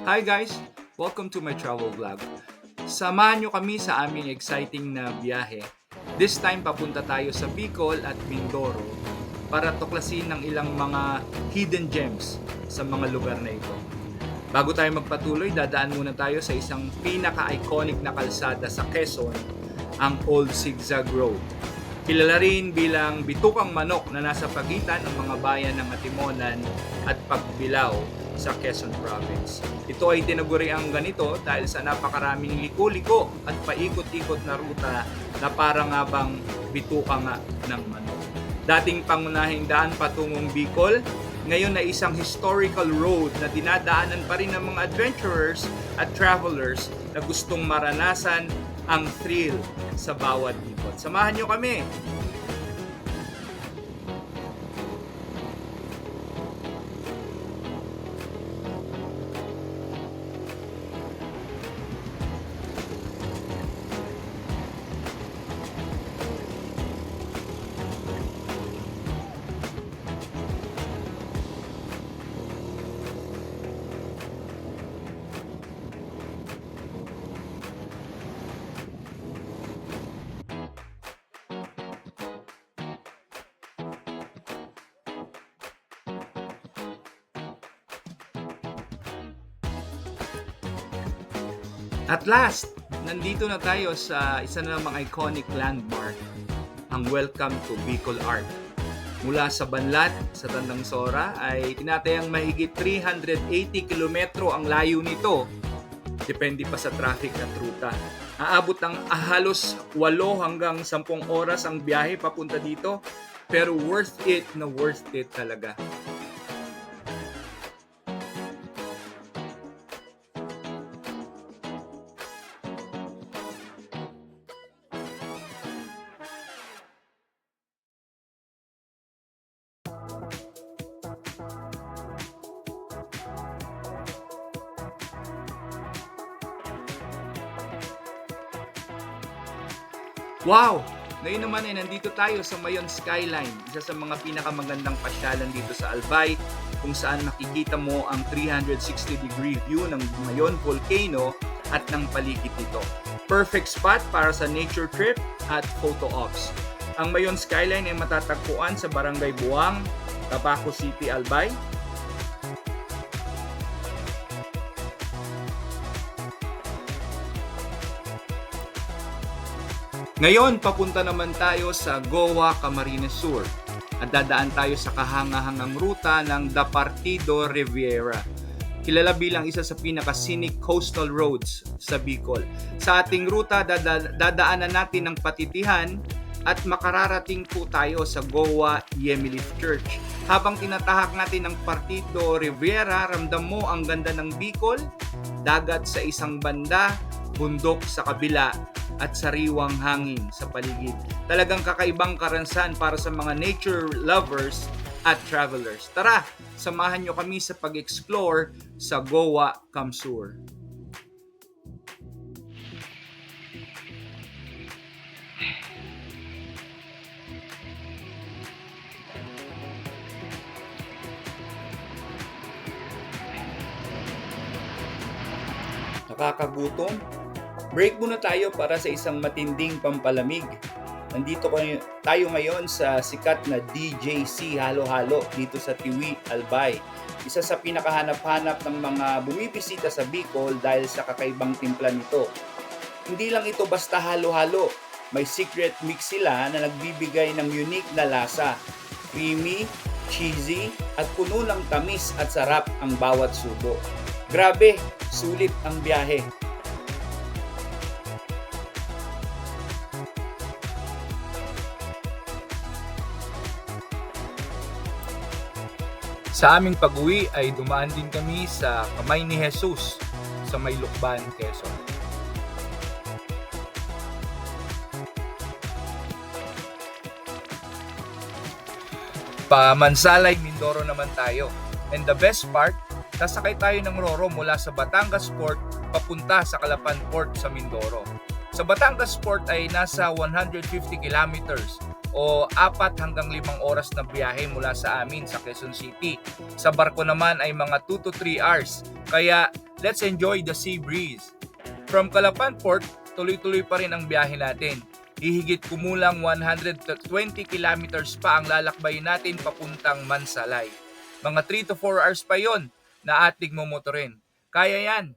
Hi guys! Welcome to my travel vlog. Samahan nyo kami sa aming exciting na biyahe. This time papunta tayo sa Bicol at Mindoro para tuklasin ng ilang mga hidden gems sa mga lugar na ito. Bago tayo magpatuloy, dadaan muna tayo sa isang pinaka-iconic na kalsada sa Quezon, ang Old Zigzag Road. Kilala rin bilang Bitukang Manok na nasa pagitan ng mga bayan ng Atimonan at Pagbilao sa Quezon Province. Ito ay tinaguriang ganito dahil sa napakaraming liko-liko at paikot-ikot na ruta na para nga bang bituka nga ng manok. Dating pangunahing daan patungong Bicol, ngayon ay isang historical road na dinadaanan pa rin ng mga adventurers at travelers na gustong maranasan ang thrill sa bawat ikot. Samahan nyo kami! At last, nandito na tayo sa isa na namang iconic landmark, ang Welcome to Bicol Arc. Mula sa Banlat, sa Tandang Sora, ay tinatayang mahigit 380 kilometro ang layo nito. Depende pa sa traffic at ruta. Aabot ng halos 8 hanggang 10 oras ang biyahe papunta dito, pero worth it talaga. Wow! Ngayon naman ay nandito tayo sa Mayon Skyline, isa sa mga pinakamagandang pasyalan dito sa Albay, kung saan makikita mo ang 360-degree view ng Mayon Volcano at ng paligid nito. Perfect spot para sa nature trip at photo ops. Ang Mayon Skyline ay matatagpuan sa Barangay Buang, Tabaco City, Albay. Ngayon, papunta naman tayo sa Goa, Camarines Sur at dadaan tayo sa kahangahangang ruta ng The Partido Riviera. Kilala bilang isa sa pinaka-scenic coastal roads sa Bicol. Sa ating ruta, dadaanan natin ng Patitihan at makararating po tayo sa Goa Yemilif Church. Habang tinatahak natin ang Partido Riviera, ramdam mo ang ganda ng Bicol, dagat sa isang banda, bundok sa kabila, at sariwang hangin sa paligid. Talagang kakaibang karansan para sa mga nature lovers at travelers. Tara, samahan nyo kami sa pag-explore sa Goa Kamsur. Nakakagutom? Break muna tayo para sa isang matinding pampalamig. Nandito tayo ngayon sa sikat na DJC Halo-Halo dito sa Tiwi, Albay. Isa sa pinakahanap-hanap ng mga bumibisita sa Bicol dahil sa kakaibang timpla nito. Hindi lang ito basta halo-halo. May secret mix sila na nagbibigay ng unique na lasa. Creamy, cheesy, at puno ng tamis at sarap ang bawat subo. Grabe, sulit ang biyahe. Sa aming pag-uwi ay dumaan din kami sa Kamay ni Jesus sa May Lukban, Quezon. Pa-Mansalay, Mindoro naman tayo. And the best part, sasakay tayo ng Roro mula sa Batangas Port papunta sa Calapan Port sa Mindoro. Sa Batangas Port ay nasa 150 kilometers o 4 hanggang 5 oras na biyahe mula sa amin sa Quezon City. Sa barko naman ay mga 2 to 3 hours. Kaya let's enjoy the sea breeze. From Calapan Port, tuloy-tuloy pa rin ang biyahe natin. Hihigit kumulang 120 kilometers pa ang lalakbayin natin papuntang Mansalay. Mga 3 to 4 hours pa yon na ating momotorin. Kaya yan!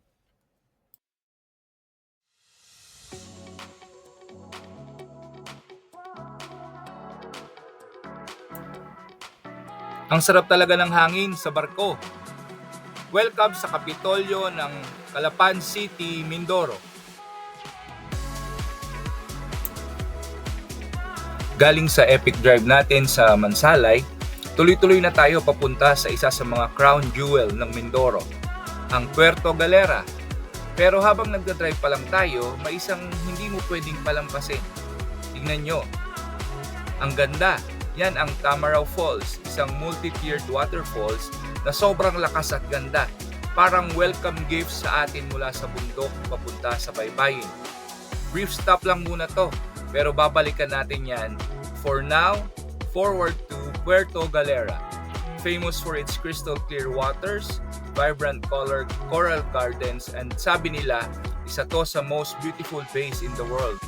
Ang sarap talaga ng hangin sa barko. Welcome sa Kapitolyo ng Calapan City, Mindoro. Galing sa epic drive natin sa Mansalay, tuloy-tuloy na tayo papunta sa isa sa mga crown jewel ng Mindoro, ang Puerto Galera. Pero habang nagdadrive pa lang tayo, may isang hindi mo pwedeng palampasin. Tingnan nyo, ang ganda. Yan ang Tamaraw Falls, isang multi-tiered waterfalls na sobrang lakas at ganda. Parang welcome gift sa atin mula sa bundok papunta sa baybayin. Brief stop lang muna to, pero babalikan natin yan. For now, forward to Puerto Galera. Famous for its crystal clear waters, vibrant coral gardens, and sabi nila, isa to sa most beautiful bays in the world.